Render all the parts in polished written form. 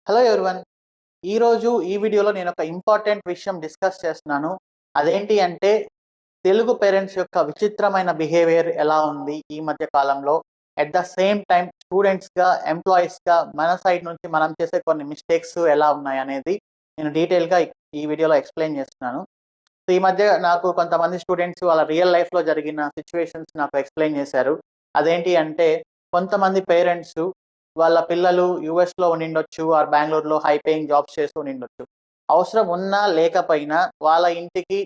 Hello everyone. ఈరోజు ఈ వీడియోలో నేను ఒక ఇంపార్టెంట్ విషయం డిస్కస్ చేస్తున్నాను. అదేంటి అంటే తెలుగు పేరెంట్స్ యొక్క విచిత్రమైన బిహేవియర్ ఎలా ఉంది ఈ మధ్య కాలంలో. అట్ ద సేమ్ టైమ్ స్టూడెంట్స్‌గా, ఎంప్లాయీస్‌గా మన సైడ్ నుంచి మనం చేసే కొన్ని మిస్టేక్స్ ఎలా ఉన్నాయనేది నేను డీటెయిల్‌గా ఈ వీడియోలో ఎక్స్‌ప్లెయిన్ చేస్తున్నాను. సో, ఈ మధ్య నాకు కొంతమంది స్టూడెంట్స్ వాళ్ళ రియల్ లైఫ్‌లో జరిగిన సిట్యుయేషన్స్ నాకు ఎక్స్‌ప్లెయిన్ చేశారు. అదేంటి అంటే కొంతమంది పేరెంట్స్ వాళ్ళ పిల్లలు యూఎస్‌లో ఉండిండొచ్చు ఆర్ బెంగుళూరులో హై పేయింగ్ జాబ్స్ చేస్తూ ఉండిండొచ్చు. అవసరం ఉన్నా లేకపోయినా వాళ్ళ ఇంటికి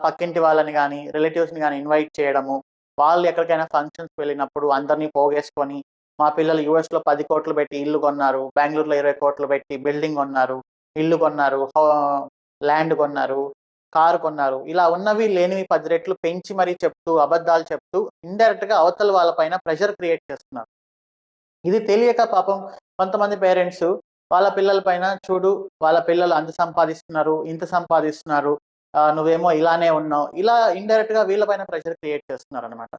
పక్కింటి వాళ్ళని గానీ, రిలేటివ్స్‌ని గానీ ఇన్వైట్ చేయడము. వాళ్ళు ఎక్కడికైనా ఫంక్షన్స్‌కి వెళ్ళినప్పుడు అందరిని పోగేసుకొని, మా పిల్లలు యూఎస్‌లో 10,00,00,000 పెట్టి ఇల్లు కొన్నారు. బెంగుళూరులో 20,00,00,000 పెట్టి బిల్డింగ్ కొన్నారు. ఇల్లు కొన్నారు. ల్యాండ్ కొన్నారు. కారు కొన్నారు. ఇలా ఉన్నవి లేనివి 10 రెట్లు పెంచి మరీ చెప్తూ, అబద్ధాలు చెప్తూ ఇండైరెక్ట్‌గా అవతల వాళ్ళ పైన ప్రెషర్ క్రియేట్ చేస్తున్నారు. ఇది తెలియక పాపం కొంతమంది పేరెంట్స్ వాళ్ళ పిల్లల పైన చూడు వాళ్ళ పిల్లలు అంత సంపాదిస్తున్నారు, ఇంత సంపాదిస్తున్నారు. నువ్వేమో ఇలానే ఉన్నావు. ఇలా ఇండైరెక్ట్‌గా వీళ్ళ పైన ప్రెషర్ క్రియేట్ చేస్తున్నారనమాట.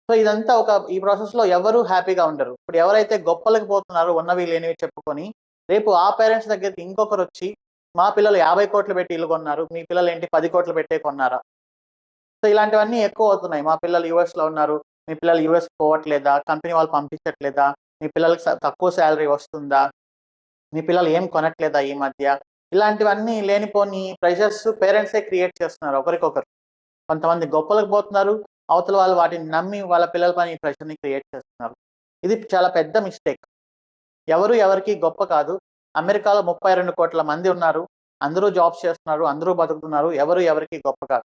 సో, ఇదంతా ఈ ప్రాసెస్‌లో ఎవరు హ్యాపీగా ఉండరు. ఇప్పుడు ఎవరైతే గొప్పలకి పోతున్నారో ఉన్నవి లేనివి చెప్పుకొని, రేపు ఆ పేరెంట్స్ దగ్గరికి ఇంకొకరొచ్చి, మా పిల్లలు 50,00,00,000 పెట్టి ఇల్లు కొన్నారు. మీ పిల్లలేంటి 10,00,00,000 పెట్టే కొన్నారా? సో, ఇలాంటివన్నీ ఎక్కువవుతున్నాయి. మా పిల్లలు యూఎస్‌లో ఉన్నారు. మీ పిల్లలు యూఎస్‌కి పోవట్లేదా? కంపెనీ వాళ్ళు పంపించట్లేదా? మీ పిల్లలకి తక్కువ సాలరీ వస్తుందా? మీ పిల్లలు ఏం కొనట్లేదా ఈ మధ్య? ఇలాంటివన్నీ లేనిపోని ప్రెషర్స్ పేరెంట్సే క్రియేట్ చేస్తున్నారు ఒకరికొకరు. కొంతమంది గొప్పలకు పోతున్నారు. అవతల వాళ్ళు వాటిని నమ్మి వాళ్ళ పిల్లల పైన ఈ ప్రెషర్‌ని క్రియేట్ చేస్తున్నారు. ఇది చాలా పెద్ద మిస్టేక్. ఎవరు ఎవరికీ గొప్ప కాదు. అమెరికాలో 32,00,00,000 మంది ఉన్నారు. అందరూ జాబ్స్ చేస్తున్నారు. అందరూ బతుకుతున్నారు. ఎవరు ఎవరికీ గొప్ప కాదు.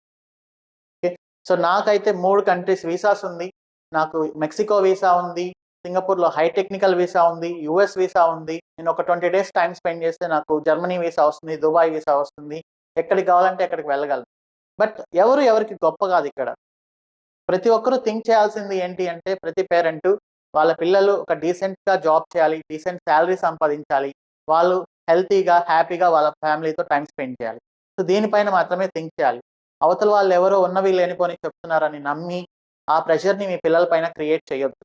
ఓకే. సో, నాకైతే 3 కంట్రీస్ వీసాస్ ఉంది. నాకు మెక్సికో వీసా ఉంది. సింగపూర్‌లో హై టెక్నికల్ వీసా ఉంది. యూఎస్ వీసా ఉంది. నేను ఒక 20 డేస్ టైమ్ స్పెండ్ చేస్తే నాకు జర్మనీ వీసా వస్తుంది. దుబాయ్ వీసా వస్తుంది. ఎక్కడికి కావాలంటే అక్కడికి వెళ్ళగలను. బట్ ఎవరు ఎవరికీ గొప్ప కాదిక్కడ. ప్రతి ఒక్కరు థింక్ చేయాల్సింది ఏంటి అంటే ప్రతి పేరెంటు వాళ్ళ పిల్లలు ఒక డీసెంట్‌గా జాబ్ చేయాలి. డీసెంట్ సాలరీ సంపాదించాలి. వాళ్ళు హెల్తీగా, హ్యాపీగా వాళ్ళ ఫ్యామిలీతో టైమ్ స్పెండ్ చేయాలి. సో, దీనిపైన మాత్రమే థింక్ చేయాలి. అవతల వాళ్ళెవరో ఉన్నవి లేనిపోని చెప్తున్నారని నమ్మి, ఆ ప్రెషర్‌ని మీ పిల్లల పైన క్రియేట్ చేయొద్దు.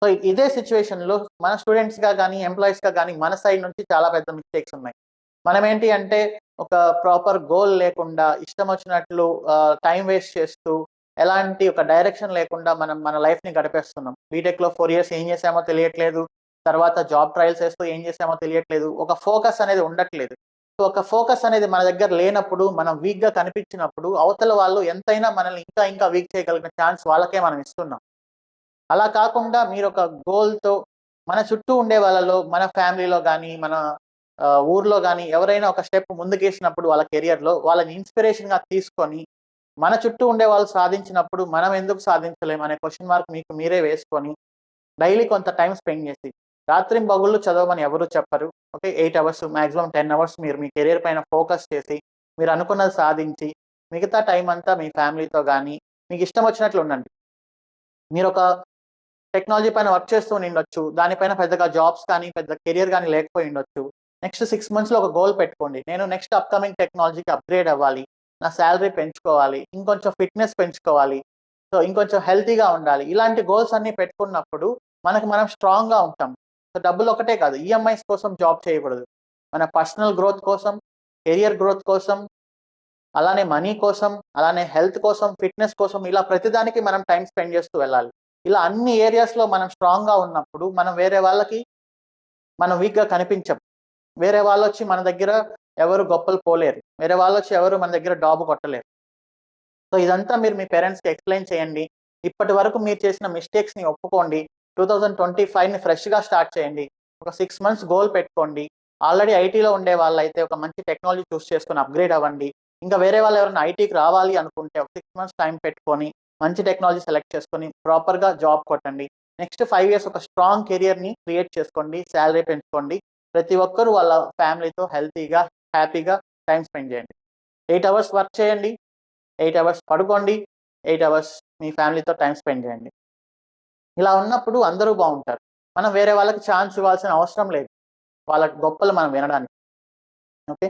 సో, ఇదే సిట్యుయేషన్‌లో మన స్టూడెంట్స్‌గా గానీ, ఎంప్లాయీస్‌గా గానీ మన సైడ్ నుంచి చాలా పెద్ద మిస్టేక్స్ ఉన్నాయి. మనమేంటి అంటే ఒక ప్రాపర్ గోల్ లేకుండా ఇష్టమొచ్చినట్లు టైమ్ వేస్ట్ చేస్తూ, ఎలాంటి ఒక డైరెక్షన్ లేకుండా మనం మన లైఫ్‌ని గడిపేస్తున్నాం. బీటెక్‌లో 4 ఇయర్స్ ఏం చేసామో తెలియట్లేదు. తర్వాత జాబ్ ట్రయల్స్ చేస్తూ ఏం చేసామో తెలియట్లేదు. ఒక ఫోకస్ అనేది ఉండట్లేదు. సో, ఒక ఫోకస్ అనేది మన దగ్గర లేనప్పుడు, మనం వీక్‌గా కనిపించినప్పుడు, అవతల వాళ్ళు ఎంతైనా మనల్ని ఇంకా ఇంకా వీక్ చేయగలిగిన ఛాన్స్ వాళ్ళకే మనం ఇస్తున్నాం. అలా కాకుండా మీరొక గోల్‌తో మన చుట్టూ ఉండే వాళ్ళలో, మన ఫ్యామిలీలో గానీ, మన ఊర్లో గానీ ఎవరైనా ఒక స్టెప్ ముందుకేసినప్పుడు వాళ్ళ కెరియర్‌లో వాళ్ళని ఇన్‌స్పిరేషన్‌గా తీసుకొని, మన చుట్టూ ఉండే వాళ్ళు సాధించినప్పుడు మనం ఎందుకు సాధించలేం అనే క్వెషన్ మార్క్ మీకు మీరే వేసుకొని, డైలీ కొంత టైమ్ స్పెండ్ చేసి, రాత్రింబగళ్ళు చదవమని ఎవరు చెప్పరు. ఓకే. 8 అవర్స్ మాక్సిమం 10 అవర్స్ మీరు మీ కెరియర్ పైన ఫోకస్ చేసి, మీరనుకున్నది సాధించి, మిగతా టైమ్ అంతా మీ ఫ్యామిలీతో గానీ, మీకిష్టం వచ్చినట్లు ఉండండి. మీరొక టెక్నాలజీ పైన వర్క్ చేస్తూ ఉండిండొచ్చు. దానిపైన పెద్దగా జాబ్స్ కానీ, పెద్ద కెరియర్ గాని లేకపోయుండొచ్చు. నెక్స్ట్ 6 మంత్స్‌లో ఒక గోల్ పెట్టుకోండి. నేను నెక్స్ట్ అప్‌కమింగ్ టెక్నాలజీకి అప్‌గ్రేడ్ అవ్వాలి. నా సాలరీ పెంచుకోవాలి. ఇంకొంచెం ఫిట్‌నెస్ పెంచుకోవాలి. సో, ఇంకొంచెం హెల్తీగా ఉండాలి. ఇలాంటి గోల్స్ అన్నీ పెట్టుకున్నప్పుడు మనకు మనం స్ట్రాంగ్‌గా ఉంటాం. సో, డబ్బులొక్కటే కాదు. ఈఎంఐస్ కోసం జాబ్ చేయకూడదు. మన పర్సనల్ గ్రోత్ కోసం, కెరియర్ గ్రోత్ కోసం, అలానే మనీ కోసం, అలానే హెల్త్ కోసం, ఫిట్‌నెస్ కోసం ఇలా ప్రతిదానికి మనం టైమ్ స్పెండ్ చేస్తూ వెళ్ళాలి. ఇలా అన్ని ఏరియాస్‌లో మనం స్ట్రాంగ్‌గా ఉన్నప్పుడు, మనం వేరే వాళ్ళకి మనం వీక్‌గా కనిపించం. వేరే వాళ్ళొచ్చి మన దగ్గర ఎవరు గొప్పలు పోలేరు. వేరే వాళ్ళొచ్చి ఎవరు మన దగ్గర డాబు కొట్టలేరు. సో, ఇదంతా మీరు మీ పేరెంట్స్‌కి ఎక్స్‌ప్లెయిన్ చేయండి. ఇప్పటి వరకు మీరు చేసిన మిస్టేక్స్‌ని ఒప్పుకోండి. 2025ని ఫ్రెష్‌గా స్టార్ట్ చేయండి. ఒక 6 మంత్స్ గోల్ పెట్టుకోండి. ఆల్రెడీ ఐటీలో ఉండే వాళ్ళైతే ఒక మంచి టెక్నాలజీ చూస్ చేసుకొని అప్‌గ్రేడ్ అవ్వండి. ఇంకా వేరే వాళ్ళు ఎవరైనా ఐటీకి రావాలి అనుకుంటే ఒక 6 మంత్స్ టైం పెట్టుకొని, మంచి టెక్నాలజీ సెలెక్ట్ చేసుకొని, ప్రాపర్‌గా జాబ్ కొట్టండి. నెక్స్ట్ 5 ఇయర్స్ ఒక స్ట్రాంగ్ కెరియర్‌ని క్రియేట్ చేసుకోండి. సాలరీ పెంచుకోండి. ప్రతి ఒక్కరు వాళ్ళ ఫ్యామిలీతో హెల్తీగా, హ్యాపీగా టైమ్ స్పెండ్ చేయండి. 8 అవర్స్ వర్క్ చేయండి. 8 అవర్స్ పడుకోండి. 8 అవర్స్ మీ ఫ్యామిలీతో టైమ్ స్పెండ్ చేయండి. ఇలా ఉన్నప్పుడు అందరూ బావుంటారు. మనం వేరే వాళ్ళకి ఛాన్స్ ఇవ్వాల్సిన అవసరం లేదు. వాళ్ళ గొప్పలు మనం వినడానికి. ఓకే.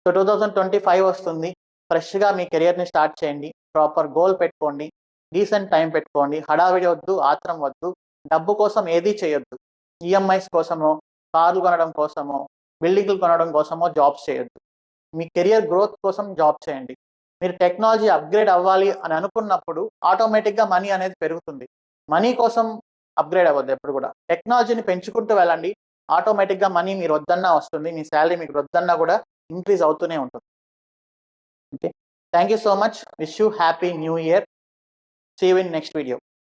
సో, 2025 వస్తుంది. ఫ్రెష్‌గా మీ కెరియర్‌ని స్టార్ట్ చేయండి. ప్రాపర్ గోల్ పెట్టుకోండి. డీసెంట్ టైమ్ పెట్టుకోండి. హడావిడి వద్దు, ఆత్రం వద్దు. డబ్బు కోసం ఏదీ చేయొద్దు. ఈఎంఐస్ కోసమో, కార్లు కొనడం కోసమో, బిల్డింగ్లు కొనడం కోసమో జాబ్స్ చేయొద్దు. మీ కెరియర్ గ్రోత్ కోసం జాబ్ చేయండి. మీరు టెక్నాలజీ అప్గ్రేడ్ అవ్వాలి అని అనుకున్నప్పుడు ఆటోమేటిక్గా మనీ అనేది పెరుగుతుంది. మనీ కోసం అప్గ్రేడ్ అవ్వద్దు ఎప్పుడు కూడా. టెక్నాలజీని పెంచుకుంటూ వెళ్ళండి. ఆటోమేటిక్గా మనీ మీరు వద్దన్నా వస్తుంది. మీ శాలరీ మీకు వద్దన్నా కూడా ఇంక్రీజ్ అవుతూనే ఉంటుంది. Okay, thank you so much. Wish you happy new year. See you in next video.